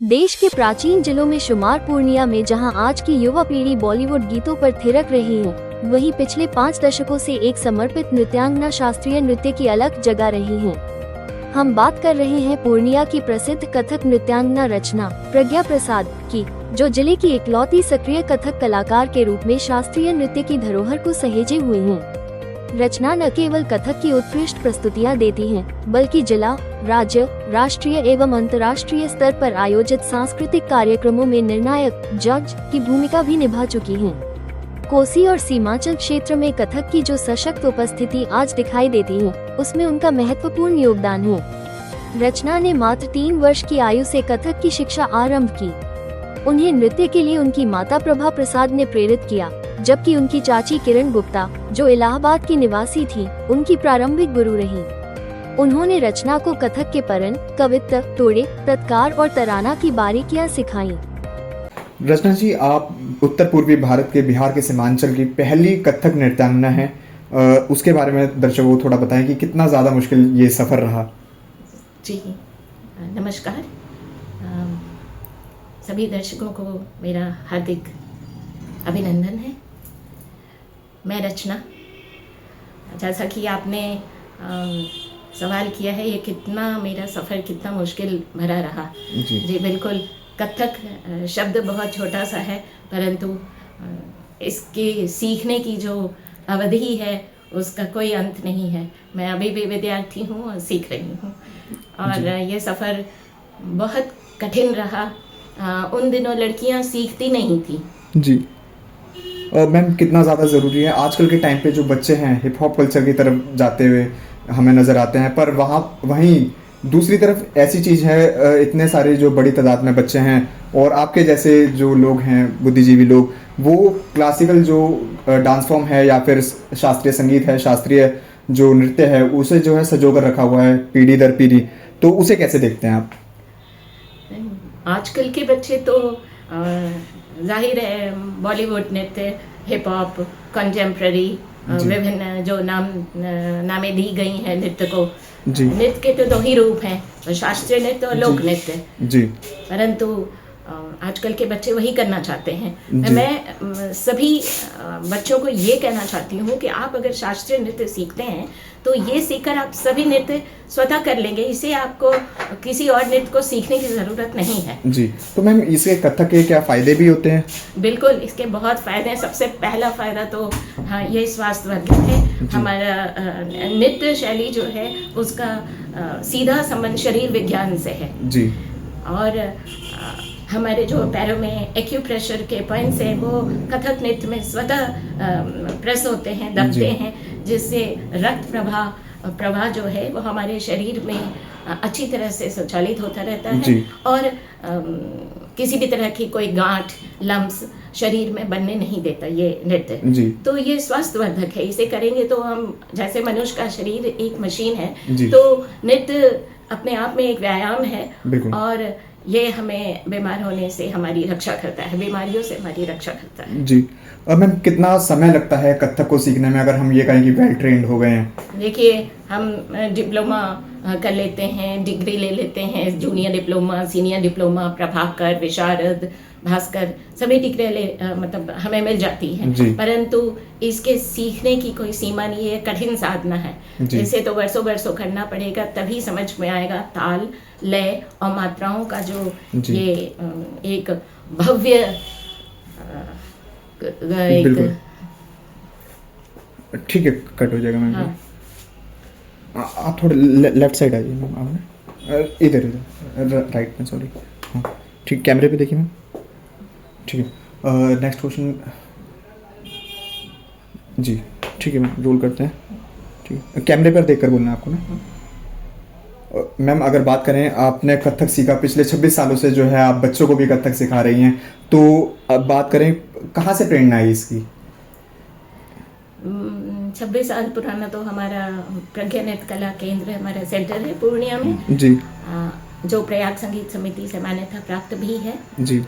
देश के प्राचीन जिलों में शुमार पूर्णिया में जहां आज की युवा पीढ़ी बॉलीवुड गीतों पर थिरक रही है, वहीं पिछले 5 दशकों से एक समर्पित नृत्यांगना शास्त्रीय नृत्य की अलग जगह रही हैं। हम बात कर रहे हैं पूर्णिया की प्रसिद्ध कथक नृत्यांगना रचना प्रज्ञा प्रसाद की, जो जिले की इकलौती सक्रिय कथक कलाकार के रूप में शास्त्रीय नृत्य की धरोहर को सहेजे हुए हैं। रचना न केवल कथक की उत्कृष्ट प्रस्तुतियां देती हैं, बल्कि जिला, राज्य, राष्ट्रीय एवं अंतर्राष्ट्रीय स्तर पर आयोजित सांस्कृतिक कार्यक्रमों में निर्णायक जज की भूमिका भी निभा चुकी हैं। कोसी और सीमांचल क्षेत्र में कथक की जो सशक्त उपस्थिति आज दिखाई देती है, उसमें उनका महत्वपूर्ण योगदान है। रचना ने मात्र 3 वर्ष की आयु से कथक की शिक्षा आरंभ की। उन्हें नृत्य के लिए उनकी माता प्रभा प्रसाद ने प्रेरित किया, जबकि उनकी चाची किरण गुप्ता, जो इलाहाबाद की निवासी थी, उनकी प्रारंभिक गुरु रही। उन्होंने रचना को कथक के परन, कवित्त, तोड़े, तत्कार और तराना की बारीकियां सिखाई। रचना जी, आप उत्तर पूर्वी भारत के बिहार के सीमांचल की पहली कथक नृत्यांगना है। उसके बारे में दर्शकों को थोड़ा बताएं कि कितना ज़्यादा मुश्किल ये सफ़र रहा। जी नमस्कार। सभी दर्शकों को मेरा हार्दिक अभिनंदन है। मैं रचना, जैसा कि आपने सवाल किया है, ये कितना मेरा सफ़र कितना मुश्किल भरा रहा। जी बिल्कुल। कथक शब्द बहुत छोटा सा है, परंतु इसके सीखने की जो अवधि है उसका कोई अंत नहीं है। मैं अभी भी विद्यार्थी हूँ और सीख रही हूँ, और ये सफ़र बहुत कठिन रहा। उन दिनों लड़कियाँ सीखती नहीं थी। जी मैम, कितना ज़्यादा ज़रूरी है आजकल के टाइम पे जो बच्चे हैं हिप हॉप कल्चर की तरफ जाते हुए हमें नज़र आते हैं, पर वहीं दूसरी तरफ ऐसी चीज़ है, इतने सारे जो बड़ी तादाद में बच्चे हैं और आपके जैसे जो लोग हैं बुद्धिजीवी लोग, वो क्लासिकल जो डांस फॉर्म है या फिर शास्त्रीय संगीत है, शास्त्रीय जो नृत्य है, उसे जो है संजोकर रखा हुआ है पीढ़ी दर पीढ़ी, तो उसे कैसे देखते हैं आप? आजकल के बच्चे तो जाहिर है बॉलीवुड नृत्य, हिप हॉप, कंटेम्प्रेरी, विभिन्न जो नामें दी गई हैं नृत्य को। नृत्य के तो 2 ही रूप हैं, शास्त्रीय नृत्य और लोक नृत्य। परंतु आजकल के बच्चे वही करना चाहते हैं। मैं सभी बच्चों को ये कहना चाहती हूँ कि आप अगर शास्त्रीय नृत्य सीखते हैं तो ये सीखकर आप सभी नृत्य स्वतः कर लेंगे। इसे आपको किसी और नृत्य को सीखने की ज़रूरत नहीं है। जी, तो मैम इसके कथक के क्या फ़ायदे भी होते हैं? बिल्कुल, इसके बहुत फ़ायदे हैं। सबसे पहला फ़ायदा तो ये स्वास्थ्यवर्धक है। हमारा नृत्य शैली जो है उसका सीधा संबंध शरीर विज्ञान से है। जी। और हमारे जो पैरों में एक्यूप्रेशर के पॉइंट्स हैं वो कथक नृत्य में स्वतः प्रेस होते हैं, दबते हैं, जिससे रक्त प्रवाह जो है वो हमारे शरीर में अच्छी तरह से संचालित होता रहता है, और किसी भी तरह की कोई गांठ, लम्स शरीर में बनने नहीं देता ये नृत्य। तो ये स्वास्थ्यवर्धक है। इसे करेंगे तो हम, जैसे मनुष्य का शरीर एक मशीन है, तो नृत्य अपने आप में एक व्यायाम है, और ये हमें बीमार होने से हमारी रक्षा करता है, बीमारियों से हमारी रक्षा करता है। जी। और मैम, कितना समय लगता है कथक को सीखने में, अगर हम ये कहें कि वेल ट्रेंड हो गए हैं? देखिए, हम डिप्लोमा कर लेते हैं, डिग्री ले लेते हैं, junior diploma, senior diploma, Prabhakar, Visharad, Bhaskar, सभी डिग्री मतलब हमें मिल जाती है। परंतु इसके सीखने की कोई सीमा नहीं है, कठिन साधना है। इसे तो वर्षों करना पड़ेगा, तभी समझ में आएगा ताल, लय और मात्राओं का जो ये एक भव्य ठीक है, कट हो जाएगा मैम। हाँ। आप थोड़े लेफ्ट साइड आइए मैम, आप इधर राइट में, सॉरी। हाँ ठीक, कैमरे पे देखिए मैम। ठीक है, नेक्स्ट क्वेश्चन। जी ठीक है मैम, रोल करते हैं। ठीक है, कैमरे पर देखकर बोलना है आपको ना। मैम, अगर बात करें, आपने कथक सीखा पिछले 26 सालों से, जो है आप बच्चों को भी कथक सिखा रही हैं, तो अब बात करें कहाँ से प्रेरणा आई इसकी? 26 साल पुराना तो हमारा प्रज्ञा नृत्य कला केंद्र, हमारा सेंटर है पूर्णिया में। जी। जो प्रयाग संगीत समिति से मान्यता प्राप्त भी है। जी।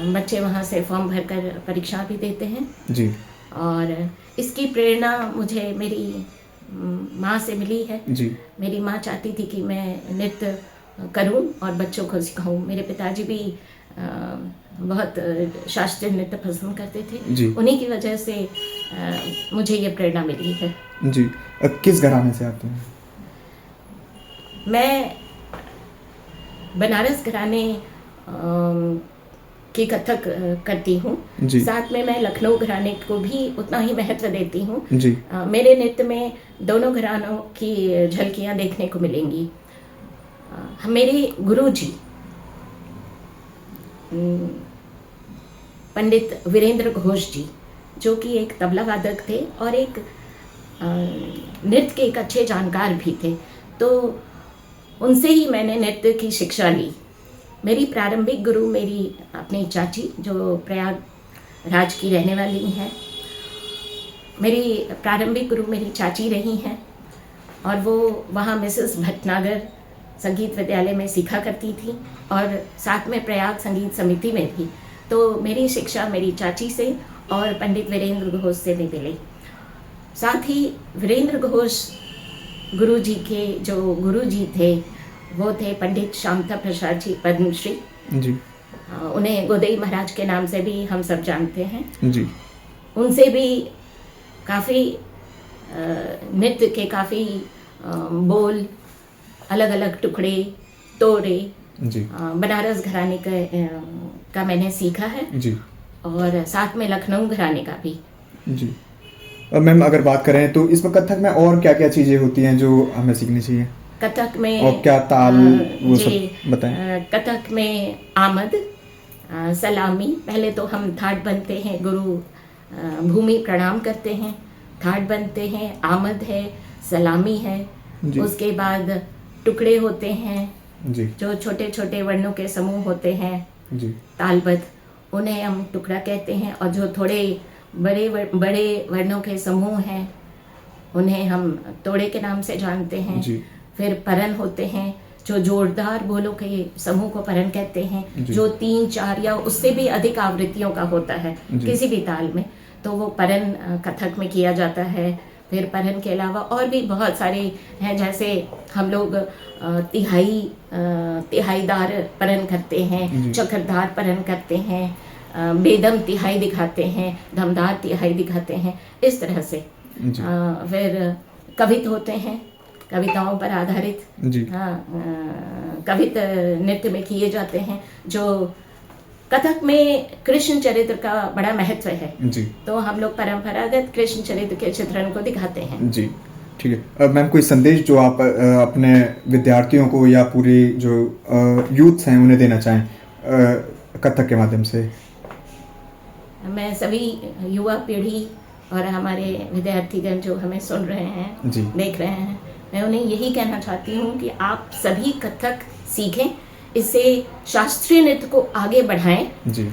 बच्चे वहाँ से फॉर्म भरकर परीक्षा भी देते हैं। जी। और इसकी प्रेरणा मुझे मेरी माँ से मिली है। जी। मेरी माँ चाहती थी कि मैं नृत्य करूं और बच्चों को सिखाऊं। मेरे पिताजी भी बहुत शास्त्रीय नृत्य पसंद करते जी। थे, उन्हीं की वजह से मुझे ये प्रेरणा मिली है। जी। किस घराने से आते हैं? मैं बनारस घराने की कथक करती हूँ, साथ में मैं लखनऊ घराने को भी उतना ही महत्व देती हूँ। मेरे नृत्य में दोनों घरानों की झलकियाँ देखने को मिलेंगी। मेरे गुरुजी पंडित वीरेंद्र घोष जी, जो कि एक तबला वादक थे और एक नृत्य के एक अच्छे जानकार भी थे, तो उनसे ही मैंने नृत्य की शिक्षा ली। मेरी प्रारंभिक गुरु मेरी अपनी चाची, जो प्रयागराज की रहने वाली हैं, मेरी प्रारंभिक गुरु मेरी चाची रही हैं और वो वहाँ मिसेस भटनागर संगीत विद्यालय में सीखा करती थी और साथ में प्रयाग संगीत समिति में भी। तो मेरी शिक्षा मेरी चाची से और पंडित वीरेंद्र घोष से भी मिली। साथ ही वीरेंद्र घोष गुरुजी के जो गुरुजी थे वो थे पंडित श्यामता प्रसाद जी, पद्मश्री जी। उन्हें गोदई महाराज के नाम से भी हम सब जानते हैं जी। उनसे भी काफ़ी नृत्य के काफ़ी बोल, अलग अलग टुकड़े, तोड़े जी, बनारस घराने का मैंने सीखा है जी। और साथ में लखनऊ घराने का भी जी। मैम अगर बात करें तो इसमें कथक में और क्या क्या चीज़ें होती हैं जो हमें सीखनी चाहिए? कथक में और क्या ताल वो सब बताएं। कथक में आमद, सलामी, पहले तो हम थाट बनते हैं, गुरु भूमि प्रणाम करते हैं, थाट बनते हैं, आमद है, सलामी है, उसके बाद टुकड़े होते हैं जी, जो छोटे छोटे वर्णों के समूह होते हैं जी, तालबद्ध, उन्हें हम टुकड़ा कहते हैं। और जो थोड़े बड़े वर्णों के समूह हैं उन्हें हम तोड़े के नाम से जानते हैं जी। फिर परन होते हैं, जो जोरदार बोलों के समूह को परन कहते हैं, जो 3, 4 या उससे भी अधिक आवृत्तियों का होता है किसी भी ताल में, तो वो परन कथक में किया जाता है। फिर परन के अलावा और भी बहुत सारे हैं, जैसे हम लोग तिहाईदार परन करते हैं, चक्रधार परन करते हैं, बेदम तिहाई दिखाते हैं, दमदार तिहाई दिखाते हैं, इस तरह से। फिर कवित होते हैं, कविताओं पर आधारित कवित नृत्य में किए जाते हैं, जो कथक में कृष्ण चरित्र का बड़ा महत्व है जी। तो हम लोग परंपरागत कृष्ण चरित्र के चित्रण को दिखाते हैं जी। ठीक है मैम, कोई संदेश जो आप अपने विद्यार्थियों को या पूरी जो यूथ हैं उन्हें देना चाहें कथक के माध्यम से? मैं सभी युवा पीढ़ी और हमारे विद्यार्थीगण जो हमें सुन रहे हैं जी, देख रहे हैं, मैं उन्हें यही कहना चाहती हूँ कि आप सभी कथक सीखें, इससे शास्त्रीय नृत्य को आगे बढ़ाएं जी।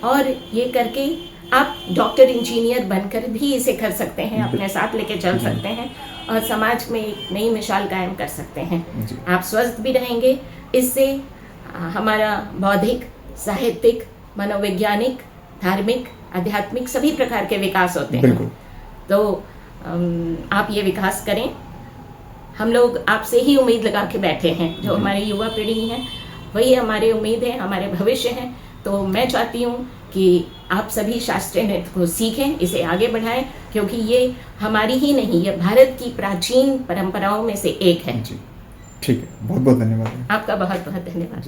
और ये करके आप डॉक्टर, इंजीनियर बनकर भी इसे कर सकते हैं, अपने साथ लेके चल सकते हैं और समाज में एक नई मिसाल कायम कर सकते हैं। आप स्वस्थ भी रहेंगे, इससे हमारा बौद्धिक, साहित्यिक, मनोवैज्ञानिक, धार्मिक, आध्यात्मिक सभी प्रकार के विकास होते हैं। तो आप ये विकास करें। हम लोग आपसे ही उम्मीद लगा के बैठे हैं, जो हमारी युवा पीढ़ी है वही हमारी उम्मीद है, हमारे भविष्य है। तो मैं चाहती हूँ कि आप सभी शास्त्रीय नृत्य को सीखें, इसे आगे बढ़ाएं, क्योंकि ये हमारी ही नहीं, ये भारत की प्राचीन परंपराओं में से एक है जी। ठीक है, बहुत बहुत धन्यवाद। आपका बहुत बहुत धन्यवाद।